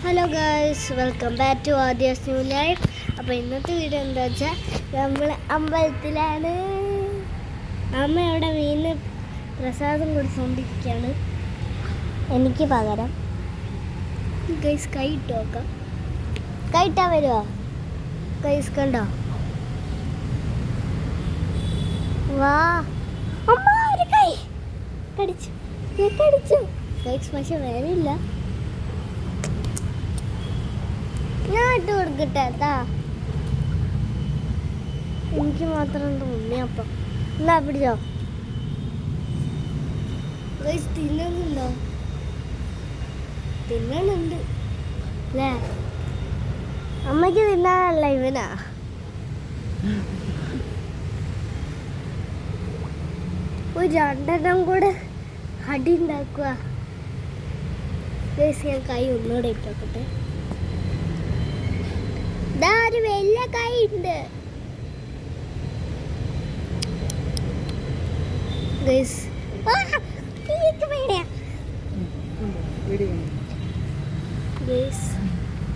Hello guys, welcome back to Adhya's new life. അപ്പോൾ ഇന്നത്തെ video എന്താ വെച്ചാൽ നമ്മൾ അമ്പലത്തിലാണ്. അമ്മ അവിടെ വീണ് പ്രസാദം കൊടുത്തുകൊണ്ടിരിക്കുകയാണ് എനിക്ക് പകരം. ഗൈസ് കൈ ഇട്ട് നോക്കാം. കൈ ഇട്ടാൽ വരുമോ ഗൈസ്? കണ്ടോ? വാ അമ്മ, ഒരു കൈ കടിച്ചു ഗൈസ്. പക്ഷെ വേറില്ല. ഞാൻ ഇട്ട് കൊടുക്കട്ടെ കേട്ടാ, എനിക്ക് മാത്രം തോന്നി. അപ്പം എന്നാ പിടിച്ചോ ഗൈസ്. തിന്നുന്നുണ്ടോ? തിന്നുന്നുണ്ട് അല്ലേ? അമ്മയ്ക്ക് തിന്നാനല്ല, ഇവനാ. ഒരു രണ്ടെണ്ണം കൂടെ അടി ഉണ്ടാക്കുക ഗൈസ്. ഞാൻ കൈ ഒന്നുകൂടെ ഇട്ടോക്കട്ടെ. ഒരു വലിയ കൈ ഉണ്ട് ഗൈസ്.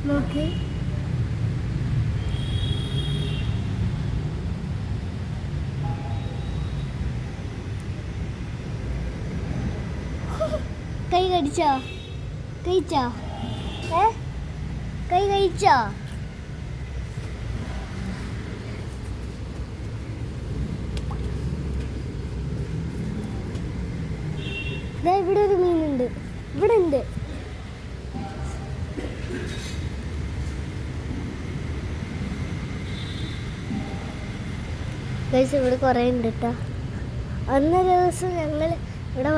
നോക്ക്, കൈ കടിച്ചോ? കഴിച്ചോ? കൈ കഴിച്ചോ? ഇവിടെ ഒരു മീനുണ്ട്, ഇവിടെ ഉണ്ട്. ഗൈസ് ഇവിടെ കുറേ ഉണ്ട് കേട്ടോ. അന്നൊരു ദിവസം ഞങ്ങൾ ഇവിടെ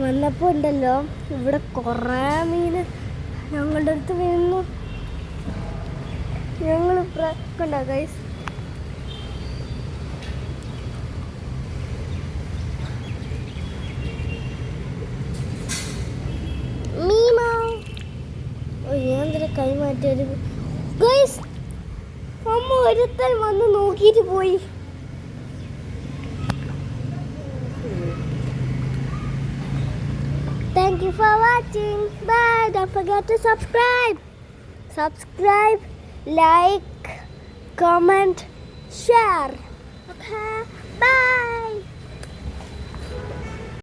വന്നപ്പോൾ ഉണ്ടല്ലോ, ഇവിടെ കുറേ മീൻ ഞങ്ങളുടെ അടുത്ത് വീഴുന്നു. ഞങ്ങൾ കണ്ടോ ഗൈസ്? കൈ മാറ്റിയൊരു ഗൈസ്. അമ്മ ഒരുത്തൻ വന്ന് നോക്കിയിട്ട് പോയി. Thank you for watching. Bye. Don't forget to subscribe, like, comment, share. Okay. Bye.